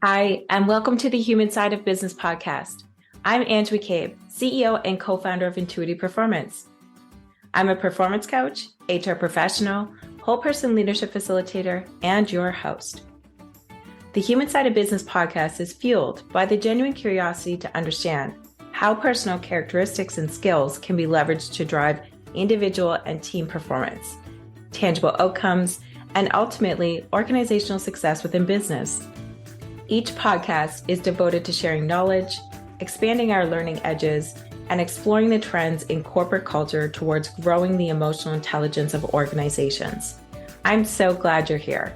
Hi, and welcome to the Human Side of Business podcast. I'm Ange McCabe, CEO and co-founder of Intuitive Performance. I'm a performance coach, HR professional, whole person leadership facilitator, and your host. The Human Side of Business podcast is fueled by the genuine curiosity to understand how personal characteristics and skills can be leveraged to drive individual and team performance, tangible outcomes, and ultimately organizational success within business. Each podcast is devoted to sharing knowledge, expanding our learning edges, and exploring the trends in corporate culture towards growing the emotional intelligence of organizations. I'm so glad you're here.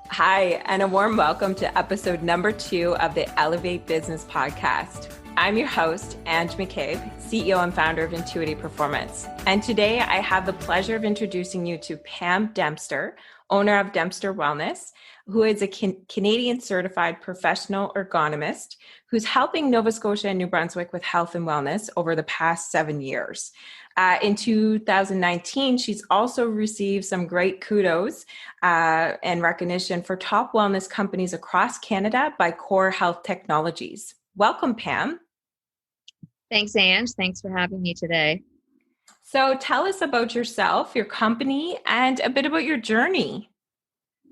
Hi, and a warm welcome to episode number 2 of the Elevate Business podcast. I'm your host, Ange McCabe, CEO and founder of Intuitive Performance. And today I have the pleasure of introducing you to Pam Dempster, owner of Dempster Wellness, who is a Canadian certified professional ergonomist who's helping Nova Scotia and New Brunswick with health and wellness over the past 7 years. In 2019, she's also received some great kudos and recognition for top wellness companies across Canada by Core Health Technologies. Welcome, Pam. Thanks, Ange. Thanks for having me today. So tell us about yourself, your company, and a bit about your journey.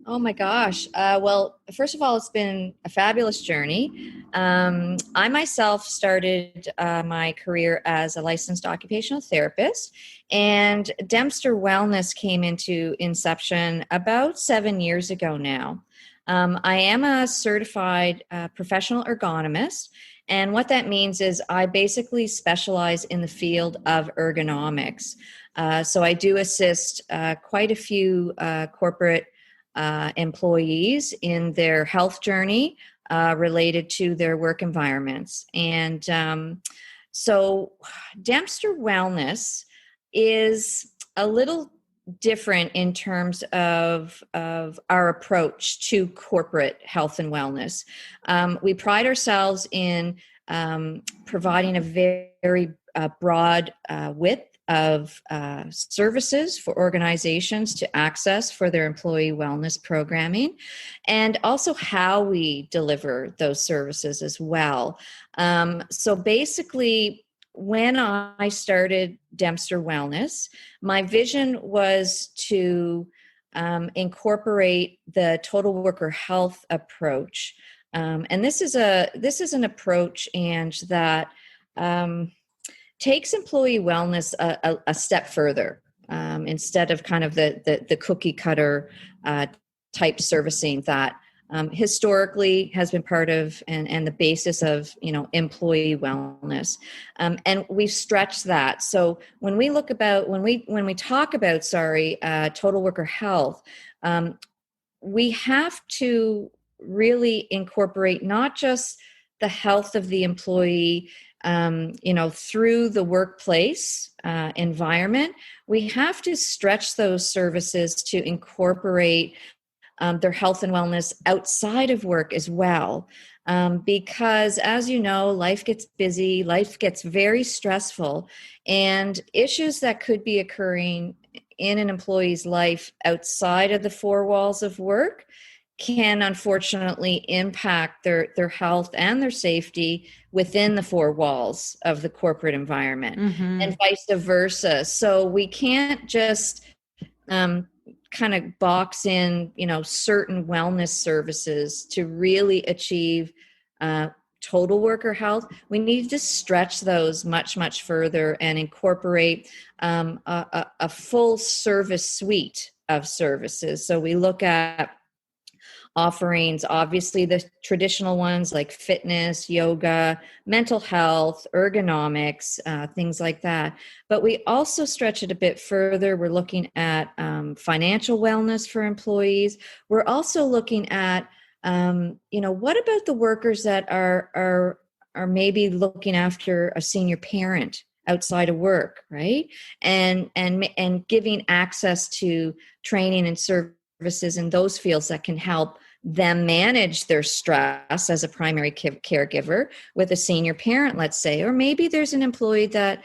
Oh my gosh. Well, first of all, it's been a fabulous journey. I myself started my career as a licensed occupational therapist, and Dempster Wellness came into inception about 7 years ago now. I am a certified professional ergonomist. And what that means is I basically specialize in the field of ergonomics. So I do assist quite a few corporate employees in their health journey related to their work environments. And so Dempster Wellness is a little different in terms of our approach to corporate health and wellness. We pride ourselves in providing a very broad width of services for organizations to access for their employee wellness programming, and also how we deliver those services as well. So basically, when I started Dempster Wellness, my vision was to incorporate the total worker health approach, and this is an approach, Ange, that takes employee wellness a step further, instead of kind of the cookie cutter type servicing that historically has been part of and the basis of employee wellness, and we've stretched that. So when we talk about total worker health, we have to really incorporate not just the health of the employee through the workplace environment. We have to stretch those services to incorporate their health and wellness outside of work as well. Because as you know, life gets busy, life gets very stressful, and issues that could be occurring in an employee's life outside of the four walls of work can unfortunately impact their health and their safety within the four walls of the corporate environment, and vice versa. So we can't just kind of box in, certain wellness services to really achieve total worker health. We need to stretch those much, much further and incorporate a full service suite of services. So we look at offerings, obviously the traditional ones like fitness, yoga, mental health, ergonomics, things like that. But we also stretch it a bit further. We're looking at financial wellness for employees. We're also looking at, what about the workers that are maybe looking after a senior parent outside of work, right? And giving access to training and services in those fields that can help them manage their stress as a primary caregiver with a senior parent, let's say. Or maybe there's an employee that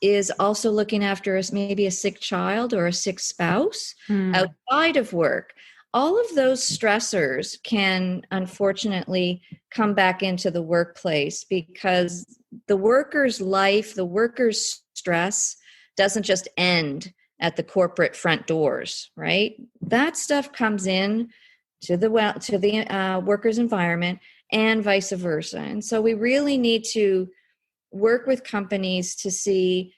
is also looking after maybe a sick child or a sick spouse outside of work. all of those stressors can unfortunately come back into the workplace because the worker's life, the worker's stress doesn't just end at the corporate front doors, right? That stuff comes in to the worker's environment and vice versa. And so we really need to work with companies to see,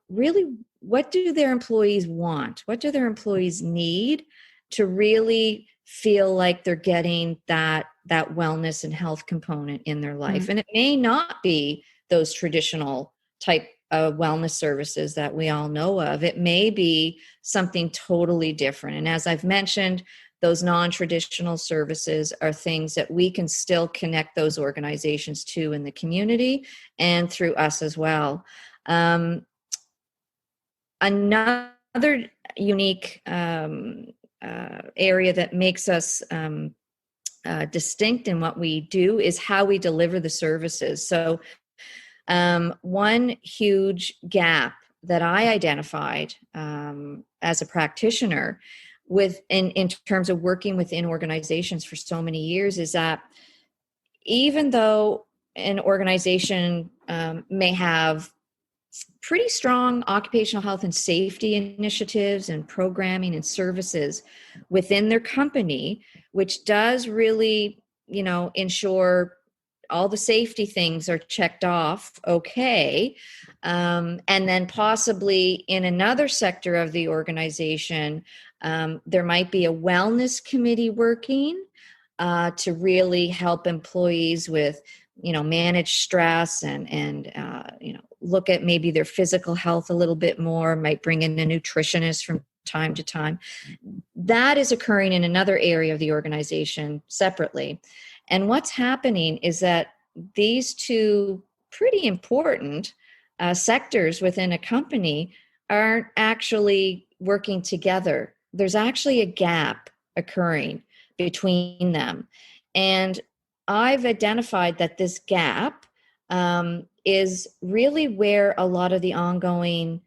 really what do their employees want? What do their employees need to really feel like they're getting that wellness and health component in their life? And it may not be those traditional type of wellness services that we all know of. It may be something totally different. And as I've mentioned, those non-traditional services are things that we can still connect those organizations to in the community and through us as well. Another unique area that makes us distinct in what we do is how we deliver the services. So one huge gap that I identified as a practitioner in terms of working within organizations for so many years is that even though an organization may have pretty strong occupational health and safety initiatives and programming and services within their company, which does really, ensure all the safety things are checked off okay. And then possibly in another sector of the organization, there might be a wellness committee working to really help employees with, manage stress and look at maybe their physical health a little bit more, might bring in a nutritionist from time to time. That is occurring in another area of the organization separately. And what's happening is that these two pretty important sectors within a company aren't actually working together. There's actually a gap occurring between them. And I've identified that this gap is really where a lot of the ongoing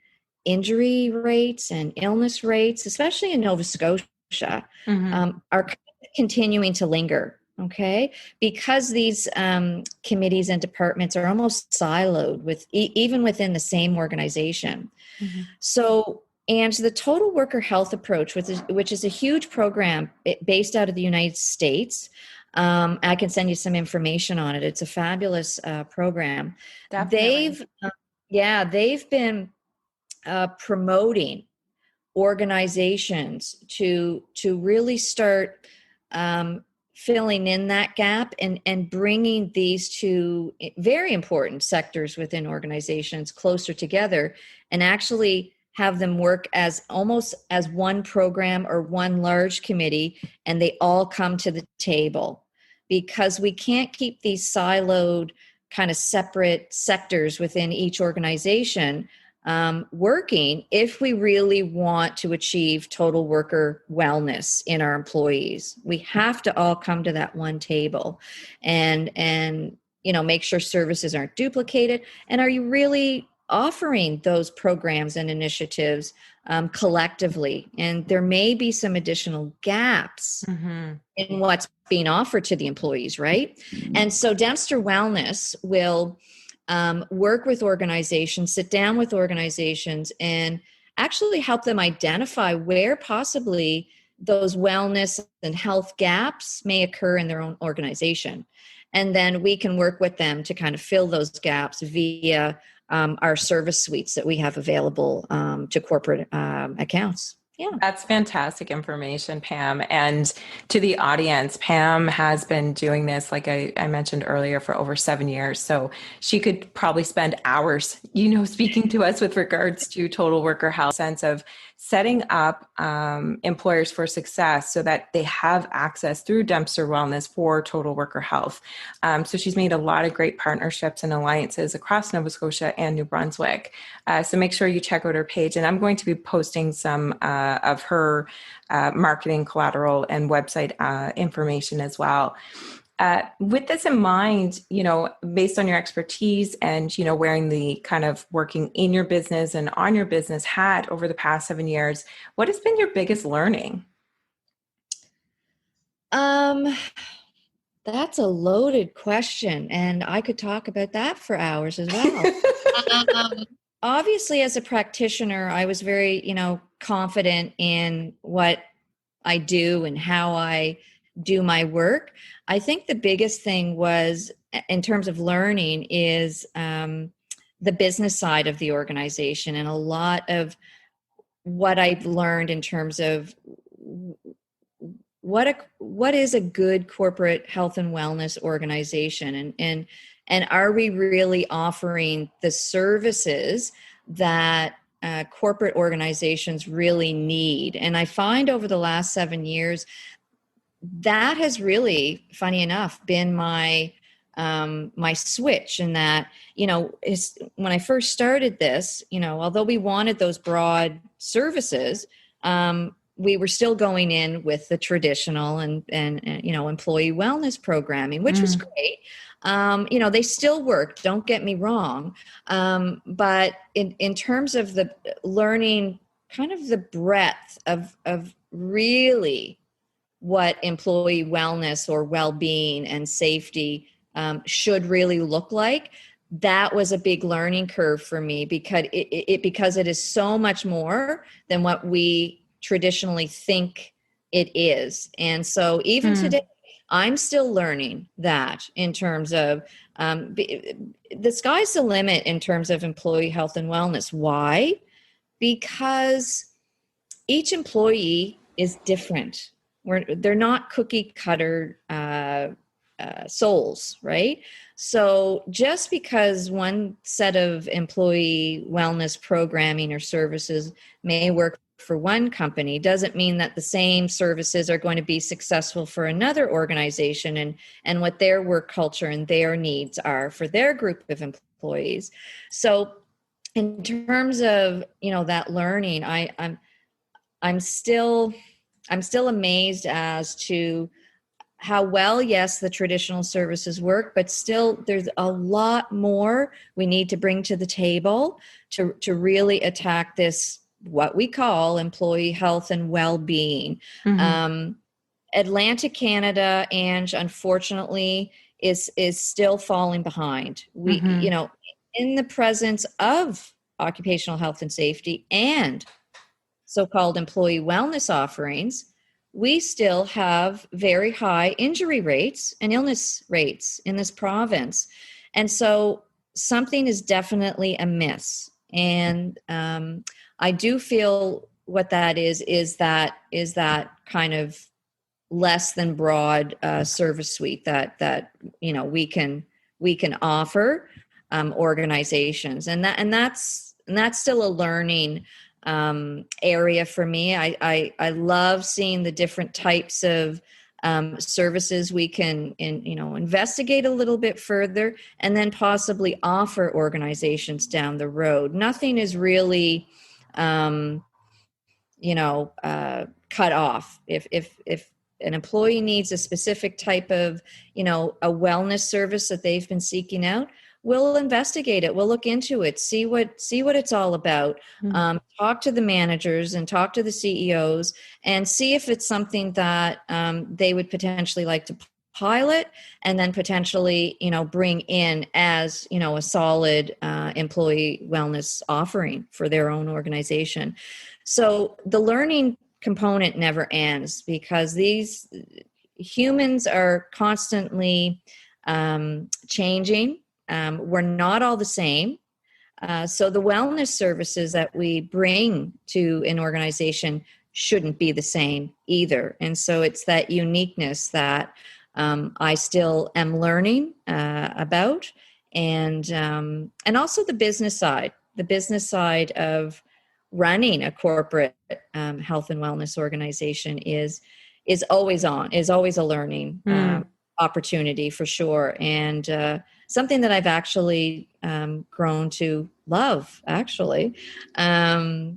injury rates and illness rates, especially in Nova Scotia, are continuing to linger. Okay, because these committees and departments are almost siloed with even within the same organization. So, and the total worker health approach, which is a huge program based out of the United States. I can send you some information on it. It's a fabulous program. Definitely. They've been promoting organizations to really start filling in that gap and bringing these two very important sectors within organizations closer together and actually have them work as almost as one program or one large committee, and they all come to the table, because we can't keep these siloed kind of separate sectors within each organization working if we really want to achieve total worker wellness in our employees. We have to all come to that one table and make sure services aren't duplicated. And are you really offering those programs and initiatives collectively? And there may be some additional gaps in what's being offered to the employees, right? And so Dempster Wellness will work with organizations, sit down with organizations, and actually help them identify where possibly those wellness and health gaps may occur in their own organization. And then we can work with them to kind of fill those gaps via our service suites that we have available to corporate accounts. Yeah. That's fantastic information, Pam. And to the audience, Pam has been doing this, like I mentioned earlier, for over 7 years. So she could probably spend hours, speaking to us with regards to total worker health, sense of setting up employers for success so that they have access through Dempster Wellness for total worker health. So she's made a lot of great partnerships and alliances across Nova Scotia and New Brunswick. So make sure you check out her page. And I'm going to be posting some of her marketing collateral and website information as well. With this in mind, based on your expertise and, wearing the kind of working in your business and on your business hat over the past 7 years, what has been your biggest learning? That's a loaded question, and I could talk about that for hours as well. Um, Obviously, as a practitioner, I was very, confident in what I do and how I do my work. I think the biggest thing was, in terms of learning, is the business side of the organization, and a lot of what I've learned in terms of what is a good corporate health and wellness organization, and are we really offering the services that corporate organizations really need? And I find over the last 7 years that has really, funny enough, been my switch. In that, is when I first started this, although we wanted those broad services, we were still going in with the traditional and employee wellness programming, which was great. They still work, don't get me wrong. But in terms of the learning, kind of the breadth of really what employee wellness or well-being and safety should really look like, that was a big learning curve for me, because it is so much more than what we traditionally think it is. And so even today, I'm still learning that, in terms of the sky's the limit in terms of employee health and wellness. Why? Because each employee is different. They're not cookie cutter souls, right? So just because one set of employee wellness programming or services may work for one company doesn't mean that the same services are going to be successful for another organization, and what their work culture and their needs are for their group of employees. So in terms of that learning, I'm still amazed as to how well, yes, the traditional services work, but still there's a lot more we need to bring to the table to really attack this, what we call employee health and well-being. Atlantic Canada, and unfortunately, is still falling behind. We, in the presence of occupational health and safety and so-called employee wellness offerings, we still have very high injury rates and illness rates in this province. And so something is definitely amiss. And I do feel what that is that kind of less than broad service suite that we can offer organizations, and that's still a learning area for me. I love seeing the different types of services we can investigate a little bit further, and then possibly offer organizations down the road. Nothing is really cut off. If an employee needs a specific type of a wellness service that they've been seeking out, we'll investigate it. We'll look into it, see what it's all about. Talk to the managers and talk to the CEOs, and see if it's something that they would potentially like to pilot, and then potentially bring in as a solid employee wellness offering for their own organization. So the learning component never ends, because these humans are constantly changing. We're not all the same. So the wellness services that we bring to an organization shouldn't be the same either. And so it's that uniqueness that I still am learning about, and also the business side of running a corporate health and wellness organization is always a learning opportunity for sure, and something that I've actually grown to love. Actually, So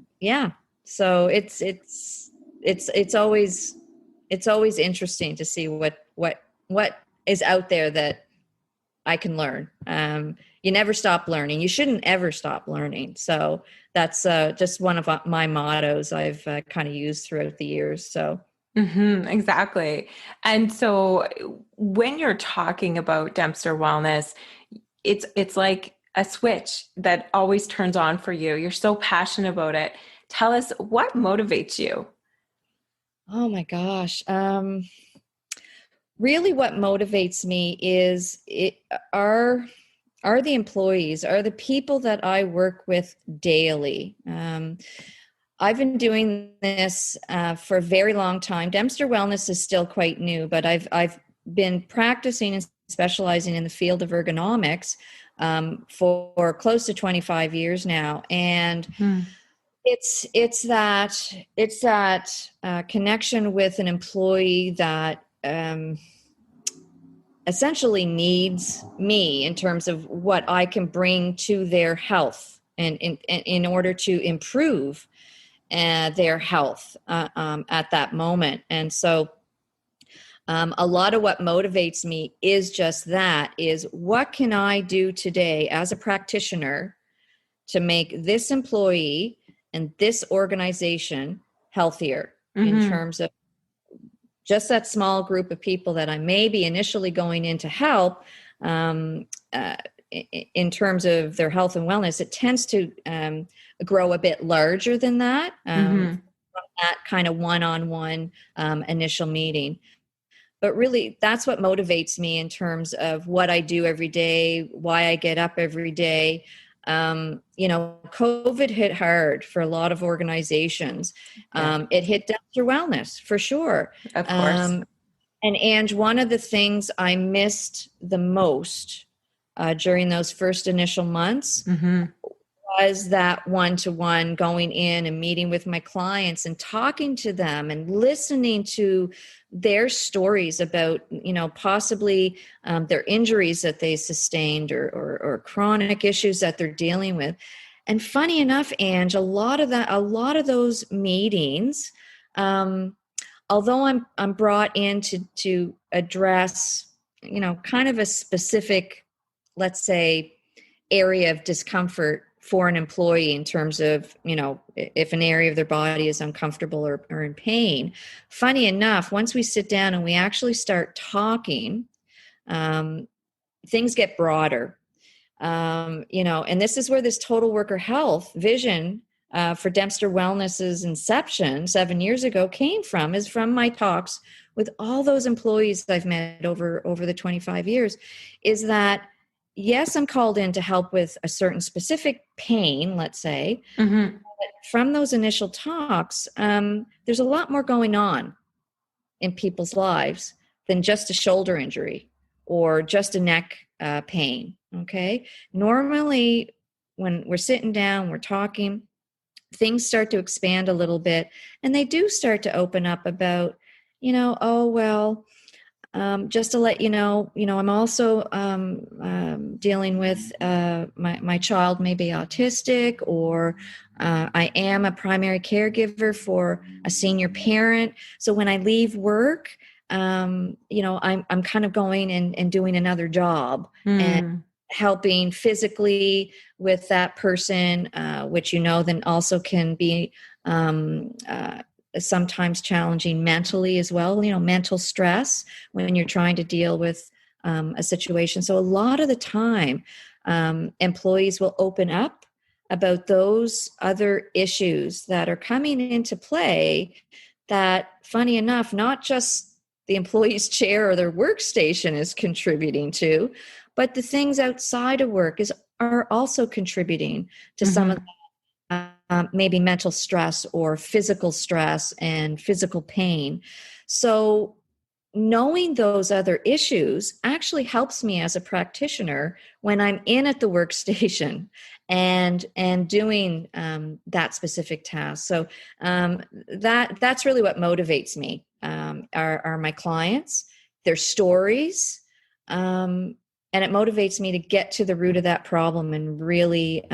it's always interesting to see what is out there that I can learn. You never stop learning. You shouldn't ever stop learning. So that's just one of my mottos I've kind of used throughout the years. So Exactly. And so when you're talking about Dempster Wellness, it's like a switch that always turns on for you. You're so passionate about it. Tell us what motivates you. Oh my gosh. Really what motivates me is are the employees, are the people that I work with daily. I've been doing this for a very long time. Dempster Wellness is still quite new, but I've been practicing and specializing in the field of ergonomics for close to 25 years now, and Hmm. it's that connection with an employee that essentially needs me in terms of what I can bring to their health and in order to improve their health at that moment. And so a lot of what motivates me is just that, is what can I do today as a practitioner to make this employee and this organization healthier in Hmm. terms of just that small group of people that I may be initially going in to help. um, uh, in terms of their health and wellness, it tends to grow a bit larger than that, Hmm. that kind of one-on-one initial meeting. But really, that's what motivates me in terms of what I do every day, why I get up every day. COVID hit hard for a lot of organizations. Yeah, It hit Dempster Wellness for sure. of course. Um, and Ange, one of the things I missed the most during those first initial months Hmm. was that one-to-one, going in and meeting with my clients and talking to them and listening to their stories about, possibly their injuries that they sustained, or chronic issues that they're dealing with. And funny enough, Ange, a lot of those meetings, although I'm brought in to address, kind of a specific, let's say, area of discomfort for an employee in terms of, if an area of their body is uncomfortable or in pain. Funny enough, once we sit down and we actually start talking, um, things get broader. And this is where this total worker health vision for Dempster Wellness's inception 7 years ago came from, is from my talks with all those employees I've met over the 25 years, is that yes, I'm called in to help with a certain specific pain, let's say. Hmm. From those initial talks, there's a lot more going on in people's lives than just a shoulder injury or just a neck pain. Okay. Normally, when we're sitting down, we're talking, things start to expand a little bit, and they do start to open up about, oh, well, just to let you know, I'm also dealing with my child may be autistic, or I am a primary caregiver for a senior parent. So when I leave work, I'm kind of going and doing another job and Mm. helping physically with that person, which then also can be sometimes challenging mentally as well, mental stress when you're trying to deal with a situation. So a lot of the time, employees will open up about those other issues that are coming into play, that, funny enough, not just the employee's chair or their workstation is contributing to, but the things outside of work are also contributing to some of Hmm. maybe mental stress or physical stress and physical pain. So knowing those other issues actually helps me as a practitioner when I'm in at the workstation and doing that specific task. So that's really what motivates me, are my clients, their stories, and it motivates me to get to the root of that problem and really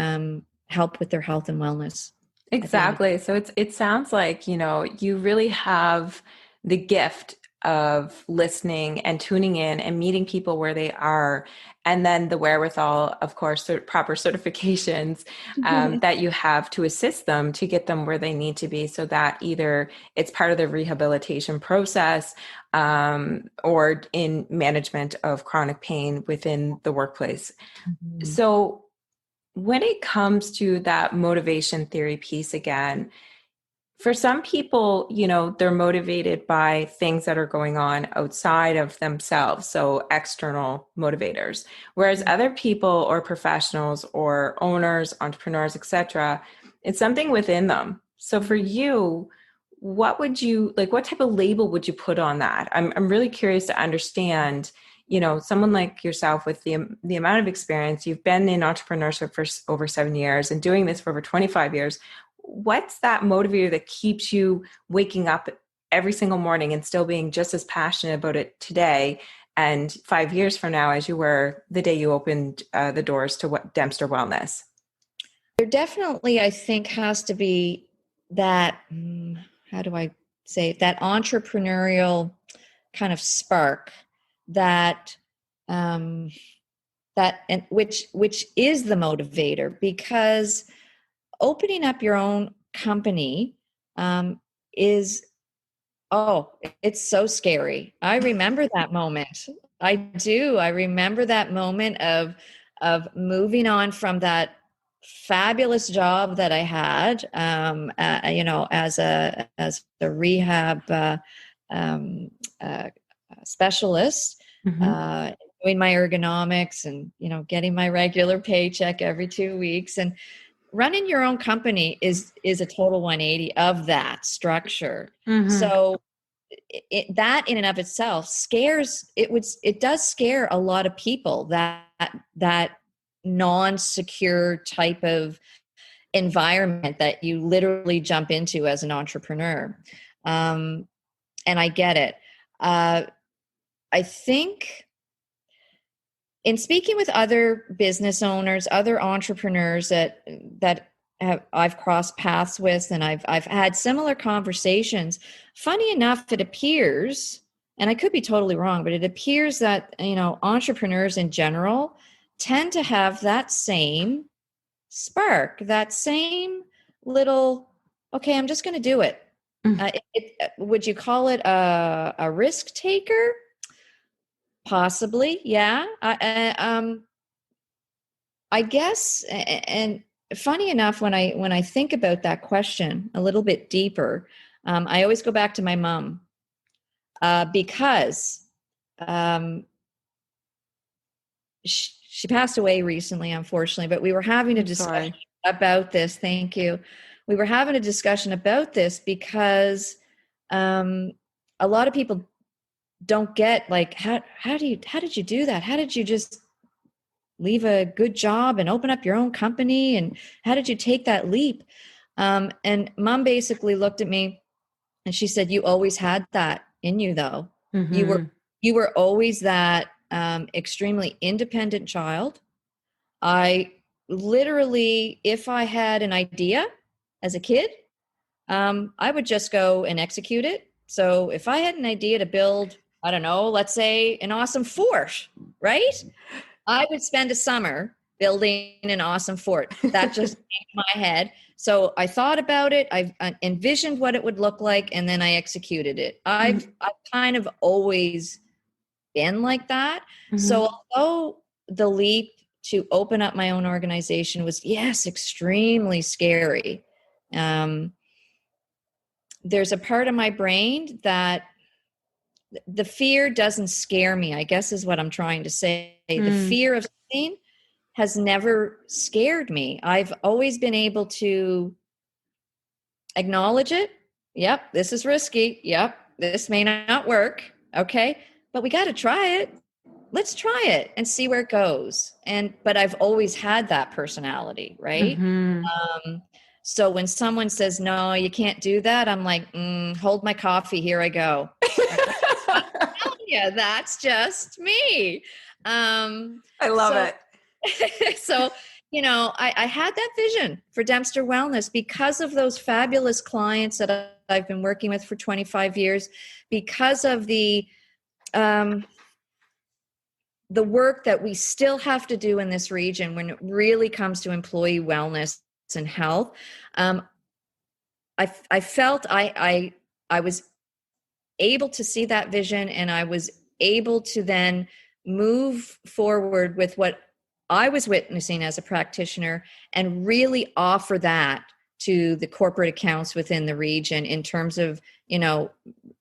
help with their health and wellness at the end of the Exactly. So it sounds like, you really have the gift of listening and tuning in and meeting people where they are, and then the wherewithal, of course, proper certifications that you have to assist them to get them where they need to be, so that either it's part of the rehabilitation process or in management of chronic pain within the workplace. Mhm. So when it comes to that motivation theory piece again, for some people, they're motivated by things that are going on outside of themselves, so external motivators. Whereas other people or professionals or owners, entrepreneurs, etc., it's something within them. So for you, what would you like? What type of label would you put on that? I'm really curious to understand. Someone like yourself with the amount of experience you've been in entrepreneurship for over 7 years and doing this for over 25 years. What's that motivator that keeps you waking up every single morning and still being just as passionate about it today and 5 years from now as you were the day you opened the doors to Dempster Wellness? There definitely, I think, has to be that, how do I say it, that entrepreneurial kind of spark that, and which is the motivator, because opening up your own company is, it's so scary. I remember that moment. I do. I remember that moment of moving on from that fabulous job that I had, as a rehab specialist, Mm-hmm. doing my ergonomics and getting my regular paycheck every 2 weeks. And running your own company is a total 180 of that structure. Mm-hmm. So that in and of itself it does scare a lot of people, that non-secure type of environment that you literally jump into as an entrepreneur. And I get it. I think in speaking with other business owners, other entrepreneurs that I've crossed paths with, and I've had similar conversations. Funny enough, it appears, and I could be totally wrong, but it appears that entrepreneurs in general tend to have that same spark, that same little, okay, I'm just going to do it. Would you call it a risk taker? Possibly, yeah. I guess, and funny enough, when I think about that question a little bit deeper, I always go back to my mom, because she passed away recently, unfortunately. But we were having a discussion about this. Thank you. We were having a discussion about this because a lot of people don't get, like, how did you do that? How did you just leave a good job and open up your own company? And how did you take that leap? And Mom basically looked at me and she said, "You always had that in you, though. Mm-hmm. You were always that extremely independent child. I literally, if I had an idea as a kid, I would just go and execute it. So if I had an idea to build, I don't know, let's say an awesome fort, right? I would spend a summer building an awesome fort. That just came to my head. So I thought about it. I envisioned what it would look like, and then I executed it. I've kind of always been like that. Mm-hmm. So although the leap to open up my own organization was, yes, extremely scary, there's a part of my brain that the fear doesn't scare me, I guess is what I'm trying to say. The fear of something has never scared me. I've always been able to acknowledge it. Yep, this is risky. Yep, this may not work. Okay, but we got to try it. Let's try it and see where it goes. But I've always had that personality, right? Mm-hmm. So when someone says, "No, you can't do that," I'm like, hold my coffee. Here I go. Yeah, that's just me. I love it. So I had that vision for Dempster Wellness because of those fabulous clients that I've been working with for 25 years, because of the work that we still have to do in this region when it really comes to employee wellness and health. I felt I was able to see that vision, and I was able to then move forward with what I was witnessing as a practitioner and really offer that to the corporate accounts within the region in terms of,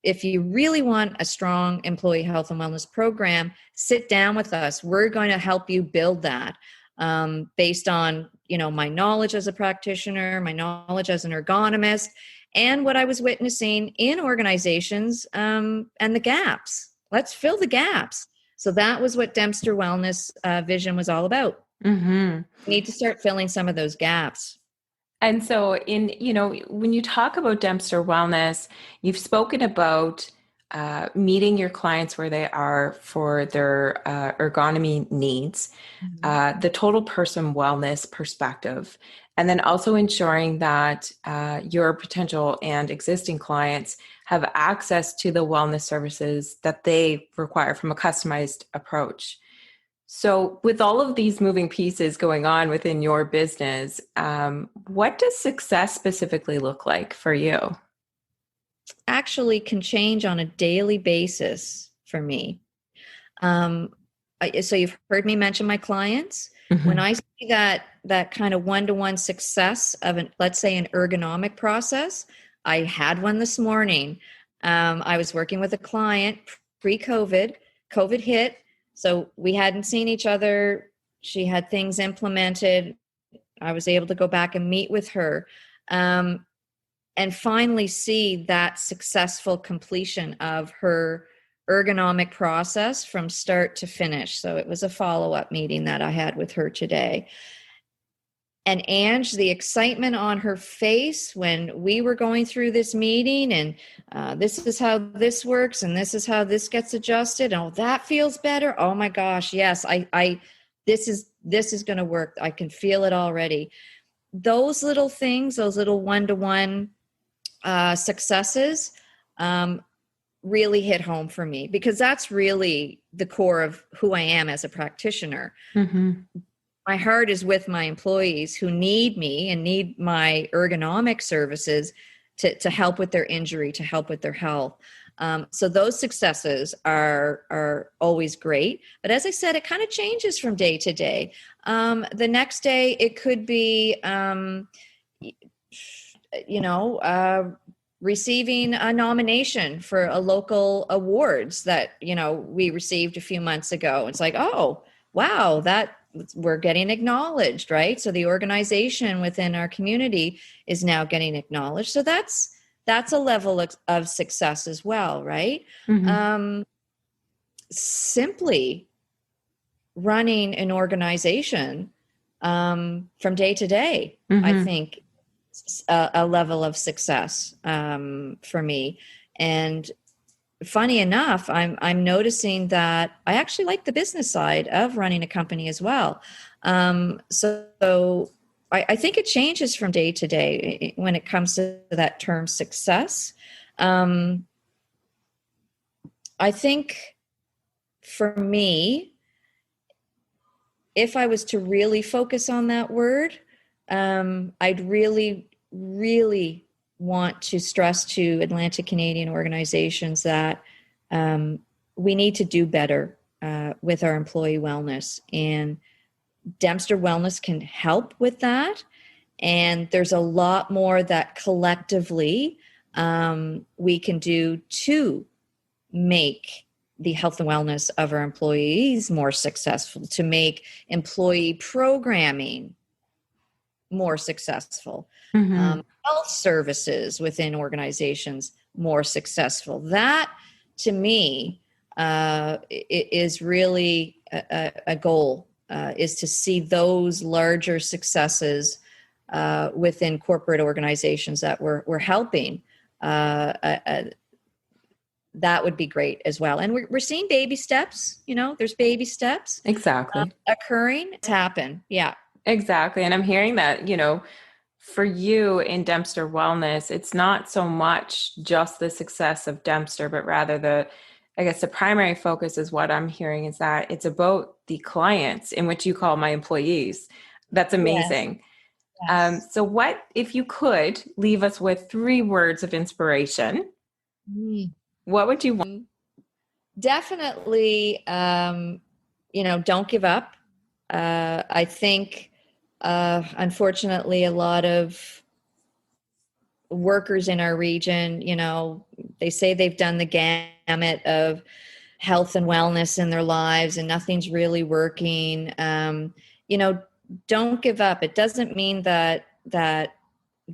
if you really want a strong employee health and wellness program, sit down with us. We're going to help you build that based on, my knowledge as a practitioner, my knowledge as an ergonomist, and what I was witnessing in organizations and the gaps. Let's fill the gaps. So that was what Dempster Wellness vision was all about. Mm-hmm. We need to start filling some of those gaps. And so when you talk about Dempster Wellness, you've spoken about meeting your clients where they are for their ergonomy needs, the total person wellness perspective, and then also ensuring that your potential and existing clients have access to the wellness services that they require from a customized approach. So with all of these moving pieces going on within your business, what does success specifically look like for you? Actually can change on a daily basis for me. So you've heard me mention my clients. Mm-hmm. When I see that kind of one-to-one success of let's say an ergonomic process, I had one this morning. I was working with a client pre-COVID. COVID hit. So we hadn't seen each other. She had things implemented. I was able to go back and meet with her and finally see that successful completion of her ergonomic process from start to finish. So it was a follow-up meeting that I had with her today. And Ange, the excitement on her face when we were going through this meeting and this is how this works and this is how this gets adjusted. Oh, that feels better. Oh my gosh. Yes. This is going to work. I can feel it already. Those little things, those little one-to-one successes really hit home for me because that's really the core of who I am as a practitioner. Mm-hmm. My heart is with my employees who need me and need my ergonomic services to help with their injury, to help with their health. So those successes are always great. But as I said, it kind of changes from day to day. The next day, it could be, receiving a nomination for a local awards that, we received a few months ago. It's like, oh, wow, that we're getting acknowledged, right? So the organization within our community is now getting acknowledged. So that's a level of success as well, right? Mm-hmm. Simply running an organization from day to day, mm-hmm. I think a level of success for me. And funny enough, I'm noticing that I actually like the business side of running a company as well. So I think it changes from day to day when it comes to that term success. I think for me, if I was to really focus on that word, I'd really, really want to stress to Atlantic Canadian organizations that we need to do better with our employee wellness, and Dempster Wellness can help with that. And there's a lot more that collectively we can do to make the health and wellness of our employees more successful, to make employee programming more successful, mm-hmm. Health services within organizations more successful. That, to me, is really a goal, is to see those larger successes within corporate organizations that we're helping. That would be great as well. And we're seeing baby steps, there's baby steps. Exactly. Occurring. It's happened. Yeah. Exactly. And I'm hearing that, for you in Dempster Wellness, it's not so much just the success of Dempster, but rather I guess the primary focus is what I'm hearing is that it's about the clients, in which you call my employees. That's Yes, amazing. yes. So what, if you could leave us with 3 words of inspiration, Mm. what would you want? Definitely, don't give up. I think, unfortunately, a lot of workers in our region, they say they've done the gamut of health and wellness in their lives and nothing's really working. You know, don't give up. It doesn't mean that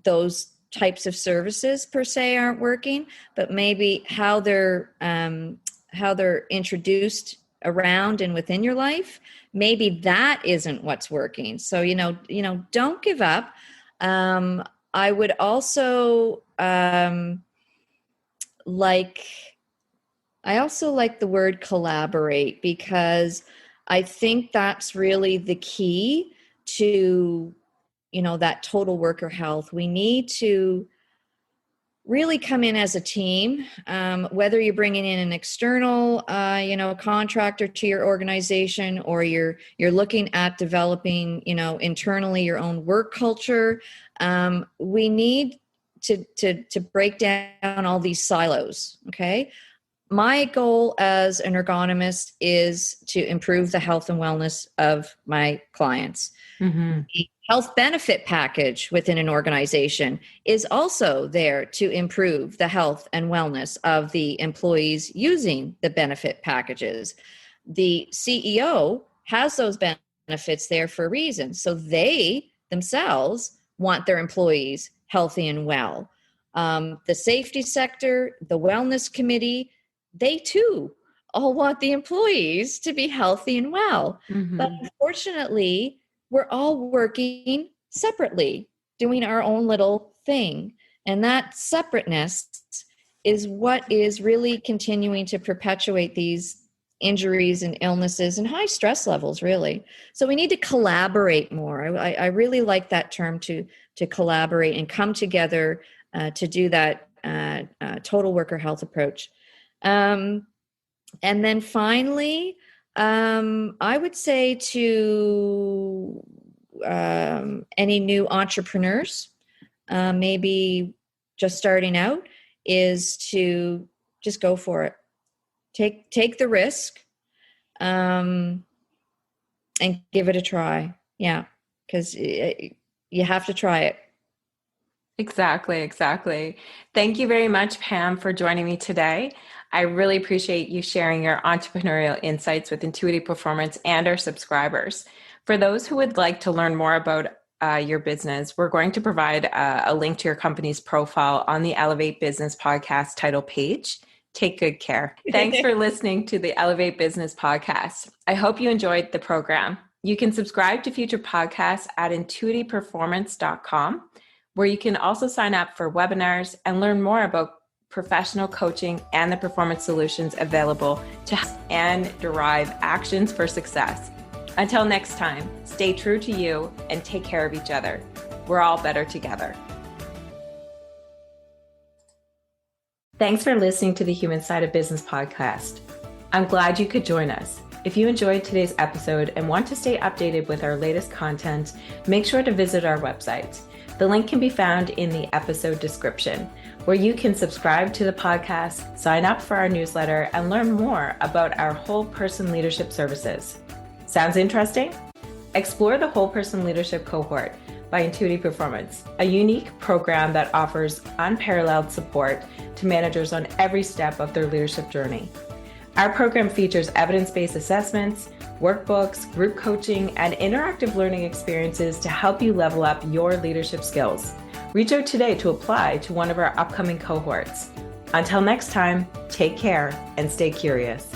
those types of services per se aren't working, but maybe how they're introduced around and within your life, maybe that isn't what's working. So don't give up. I would also like I also like the word collaborate, because I think that's really the key to that total worker health. We need to really come in as a team, whether you're bringing in an external contractor to your organization, or you're looking at developing internally your own work culture. We need to break down all these silos. Okay, my goal as an ergonomist is to improve the health and wellness of my clients. Mhm. The health benefit package within an organization is also there to improve the health and wellness of the employees using the benefit packages. The CEO has those benefits there for a reason. So they themselves want their employees healthy and well. The safety sector, the wellness committee, they too all want the employees to be healthy and well. But Mhm. unfortunately, we're all working separately, doing our own little thing. And that separateness is what is really continuing to perpetuate these injuries and illnesses and high stress levels, really. So we need to collaborate more. I really like that term, to collaborate and come together to do that total worker health approach. And then finally, I would say to any new entrepreneurs, maybe just starting out, is to just go for it. Take the risk, and give it a try. Yeah, because you have to try it. Exactly, exactly. Thank you very much, Pam, for joining me today. I really appreciate you sharing your entrepreneurial insights with Intuitive Performance and our subscribers. For those who would like to learn more about your business, we're going to provide a link to your company's profile on the Elevate Business podcast title page. Take good care. Thanks for listening to the Elevate Business podcast. I hope you enjoyed the program. You can subscribe to future podcasts at intuitiveperformance.com, where you can also sign up for webinars and learn more about professional coaching and the performance solutions available to help and derive actions for success. Until next time, stay true to you and take care of each other. We're all better together. Thanks for listening to the Human Side of Business podcast. I'm glad you could join us. If you enjoyed today's episode and want to stay updated with our latest content, make sure to visit our website. The link can be found in the episode description, where you can subscribe to the podcast, sign up for our newsletter, and learn more about our whole person leadership services. Sounds interesting? Explore the Whole Person Leadership Cohort by Intuitive Performance, a unique program that offers unparalleled support to managers on every step of their leadership journey. Our program features evidence-based assessments, workbooks, group coaching, and interactive learning experiences to help you level up your leadership skills. Reach out today to apply to one of our upcoming cohorts. Until next time, take care and stay curious.